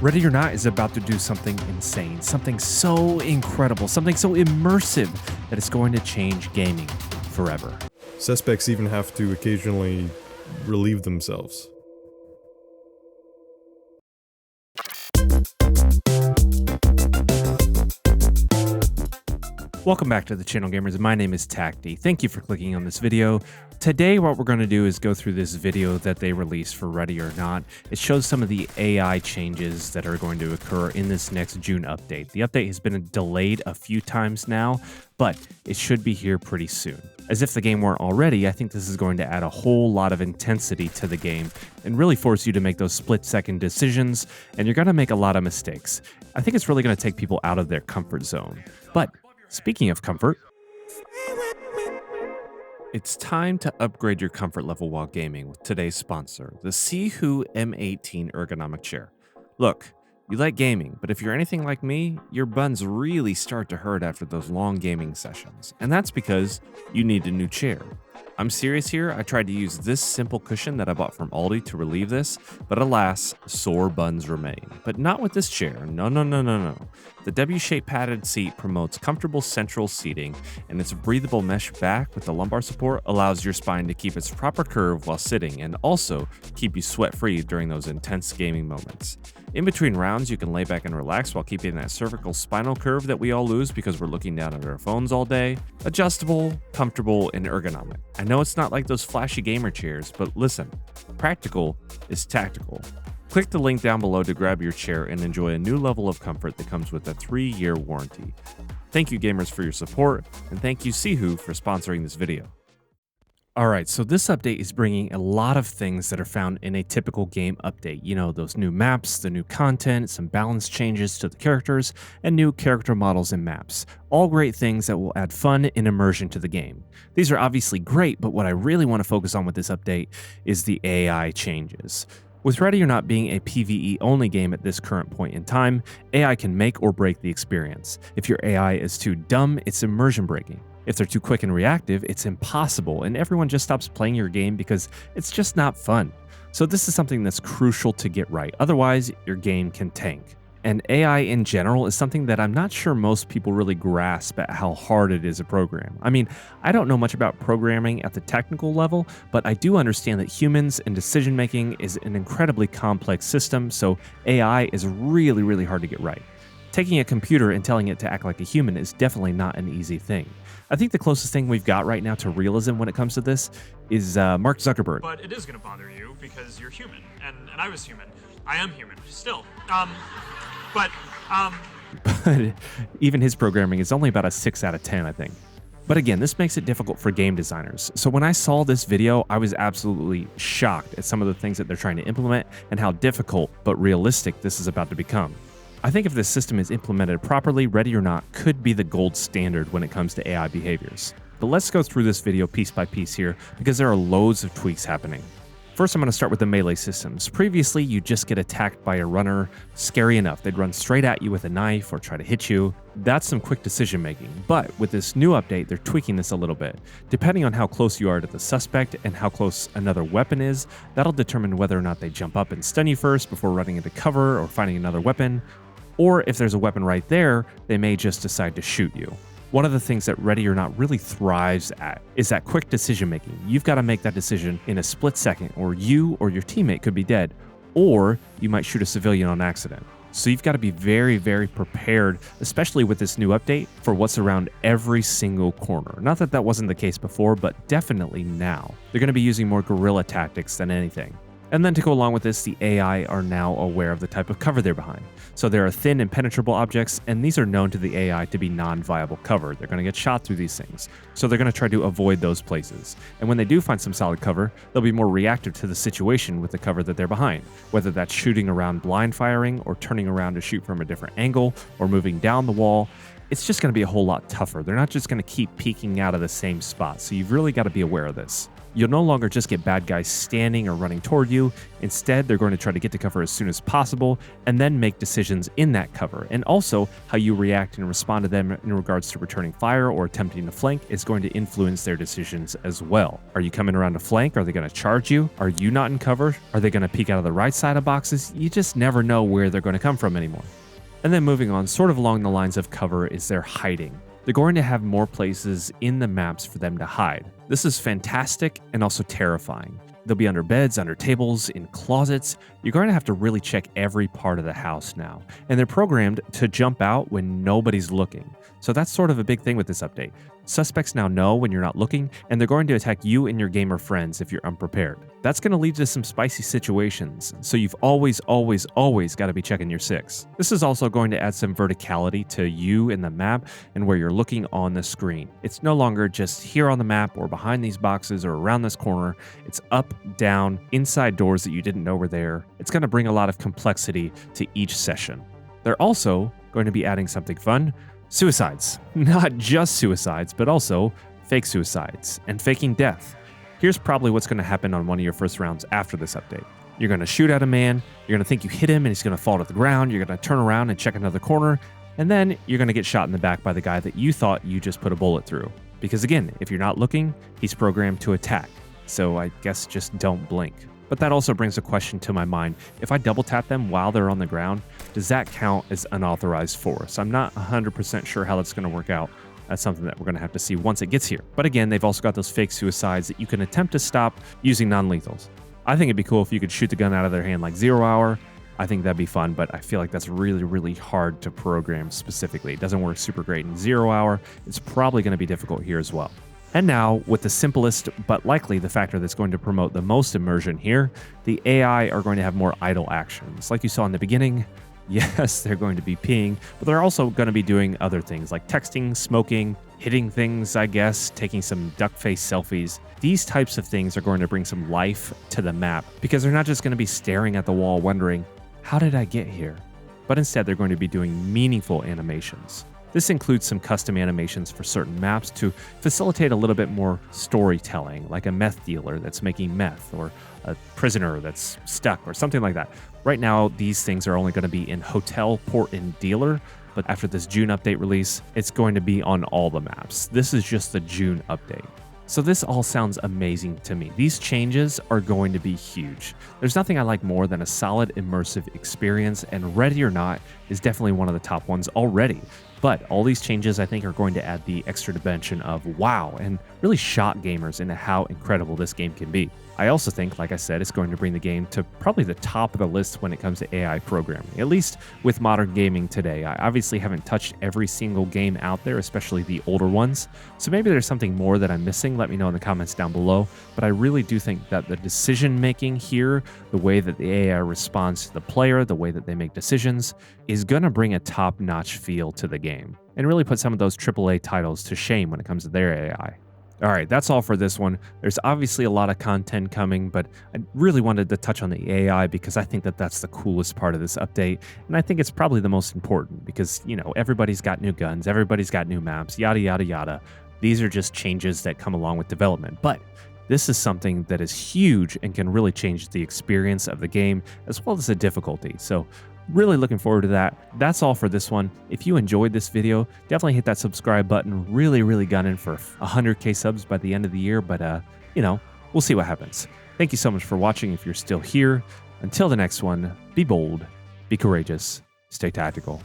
Ready or Not is about to do something insane, something so incredible, something so immersive that it's going to change gaming forever. Suspects even have to occasionally relieve themselves. Welcome back to the channel, gamers. My name is Tacti. Thank you for clicking on this video. Today, what we're going to do is go through this video that they released for Ready or Not. It shows some of the AI changes that are going to occur in this next June update. The update has been delayed a few times now, but it should be here pretty soon. As if the game weren't already, I think this is going to add a whole lot of intensity to the game and really force you to make those split-second decisions, and you're going to make a lot of mistakes. I think it's really going to take people out of their comfort zone. But speaking of comfort, it's time to upgrade your comfort level while gaming with today's sponsor, the Sihu M18 ergonomic chair. Look, you like gaming, but if you're anything like me, your buns really start to hurt after those long gaming sessions, and that's because you need a new chair. I'm serious here. I tried to use this simple cushion that I bought from Aldi to relieve this, but alas, sore buns remain. But not with this chair. No. The W-shaped padded seat promotes comfortable central seating, and its breathable mesh back with the lumbar support allows your spine to keep its proper curve while sitting and also keep you sweat-free during those intense gaming moments. In between rounds, you can lay back and relax while keeping that cervical spinal curve that we all lose because we're looking down at our phones all day. Adjustable, comfortable, and ergonomic. I know it's not like those flashy gamer chairs, but listen, practical is tactical. Click the link down below to grab your chair and enjoy a new level of comfort that comes with a 3-year warranty. Thank you, gamers, for your support, and thank you, Sihu, for sponsoring this video. Alright, so this update is bringing a lot of things that are found in a typical game update. You know, those new maps, the new content, some balance changes to the characters, and new character models and maps. All great things that will add fun and immersion to the game. These are obviously great, but what I really want to focus on with this update is the AI changes. With Ready or Not being a PvE only game at this current point in time, AI can make or break the experience. If your AI is too dumb, it's immersion breaking. If they're too quick and reactive, it's impossible, and everyone just stops playing your game because it's just not fun. So this is something that's crucial to get right, otherwise your game can tank. And AI in general is something that I'm not sure most people really grasp at how hard it is to program. I mean, I don't know much about programming at the technical level, but I do understand that humans and decision making is an incredibly complex system, so AI is really hard to get right. Taking a computer and telling it to act like a human is definitely not an easy thing. I think the closest thing we've got right now to realism when it comes to this is Mark Zuckerberg. But it is going to bother you because you're human, and I was human. I am human, still. But even his programming is only about a 6 out of 10, I think. But again, this makes it difficult for game designers. So when I saw this video, I was absolutely shocked at some of the things that they're trying to implement and how difficult but realistic this is about to become. I think if this system is implemented properly, Ready or Not could be the gold standard when it comes to AI behaviors. But let's go through this video piece by piece here because there are loads of tweaks happening. First, I'm going to start with the melee systems. Previously, you just get attacked by a runner. Scary enough, they'd run straight at you with a knife or try to hit you. That's some quick decision making. But with this new update, they're tweaking this a little bit. Depending on how close you are to the suspect and how close another weapon is, that'll determine whether or not they jump up and stun you first before running into cover or finding another weapon. Or if there's a weapon right there, they may just decide to shoot you. One of the things that Ready or Not really thrives at is that quick decision making. You've got to make that decision in a split second, or you or your teammate could be dead, or you might shoot a civilian on accident. So you've got to be very prepared, especially with this new update, for what's around every single corner. Not that that wasn't the case before, but definitely now. They're going to be using more guerrilla tactics than anything. And then to go along with this, the AI are now aware of the type of cover they're behind. So there are thin impenetrable objects, and these are known to the AI to be non-viable cover. They're going to get shot through these things. So they're going to try to avoid those places. And when they do find some solid cover, they'll be more reactive to the situation with the cover that they're behind. Whether that's shooting around blind firing, or turning around to shoot from a different angle, or moving down the wall, it's just going to be a whole lot tougher. They're not just going to keep peeking out of the same spot. So you've really got to be aware of this. You'll no longer just get bad guys standing or running toward you. Instead, they're going to try to get to cover as soon as possible and then make decisions in that cover. And also, how you react and respond to them in regards to returning fire or attempting to flank is going to influence their decisions as well. Are you coming around to flank? Are they going to charge you? Are you not in cover? Are they going to peek out of the right side of boxes? You just never know where they're going to come from anymore. And then moving on, sort of along the lines of cover, is their hiding. They're going to have more places in the maps for them to hide. This is fantastic and also terrifying. They'll be under beds, under tables, in closets. You're going to have to really check every part of the house now. And they're programmed to jump out when nobody's looking. So that's sort of a big thing with this update. Suspects now know when you're not looking, and they're going to attack you and your gamer friends if you're unprepared. That's going to lead to some spicy situations, so you've always got to be checking your 6. This is also going to add some verticality to you in the map and where you're looking on the screen. It's no longer just here on the map or behind these boxes or around this corner. It's up, down, inside doors that you didn't know were there. It's going to bring a lot of complexity to each session. They're also going to be adding something fun. Suicides. Not just suicides, but also fake suicides and faking death. Here's probably what's going to happen on one of your first rounds after this update. You're going to shoot at a man, you're going to think you hit him and he's going to fall to the ground, you're going to turn around and check another corner, and then you're going to get shot in the back by the guy that you thought you just put a bullet through. Because again, if you're not looking, he's programmed to attack. So I guess just don't blink. But that also brings a question to my mind. If I double tap them while they're on the ground, does that count as unauthorized force? I'm not 100% sure how that's going to work out. That's something that we're going to have to see once it gets here. But again, they've also got those fake suicides that you can attempt to stop using non-lethals. I think it'd be cool if you could shoot the gun out of their hand like 0 Hour. I think that'd be fun, but I feel like that's really hard to program specifically. It doesn't work super great in 0 Hour. It's probably going to be difficult here as well. And now, with the simplest, but likely the factor that's going to promote the most immersion here, the AI are going to have more idle actions. Like you saw in the beginning, yes, they're going to be peeing, but they're also going to be doing other things like texting, smoking, hitting things, I guess, taking some duck face selfies. These types of things are going to bring some life to the map because they're not just going to be staring at the wall wondering, how did I get here? But instead, they're going to be doing meaningful animations. This includes some custom animations for certain maps to facilitate a little bit more storytelling, like a meth dealer that's making meth, or a prisoner that's stuck, or something like that. Right now, these things are only going to be in Hotel, Port, and Dealer, but after this June update release, it's going to be on all the maps. This is just the June update. So this all sounds amazing to me. These changes are going to be huge. There's nothing I like more than a solid immersive experience, and Ready or Not is definitely one of the top ones already. But all these changes, I think, are going to add the extra dimension of wow and really shock gamers into how incredible this game can be. I also think, like I said, it's going to bring the game to probably the top of the list when it comes to AI programming, at least with modern gaming today. I obviously haven't touched every single game out there, especially the older ones, so maybe there's something more that I'm missing. Let me know in the comments down below, but I really do think that the decision making here, the way that the AI responds to the player, the way that they make decisions, is going to bring a top-notch feel to the game, and really put some of those AAA titles to shame when it comes to their AI. All right, that's all for this one. There's obviously a lot of content coming, but I really wanted to touch on the AI because I think that that's the coolest part of this update. And I think it's probably the most important because, you know, everybody's got new guns, everybody's got new maps, yada, yada, yada. These are just changes that come along with development. But this is something that is huge and can really change the experience of the game as well as the difficulty. So really looking forward to that. That's all for this one. If you enjoyed this video, definitely hit that subscribe button. Really gunning for 100k subs by the end of the year, but you know, we'll see what happens. Thank you so much for watching if you're still here. Until the next one, be bold, be courageous, stay tactical.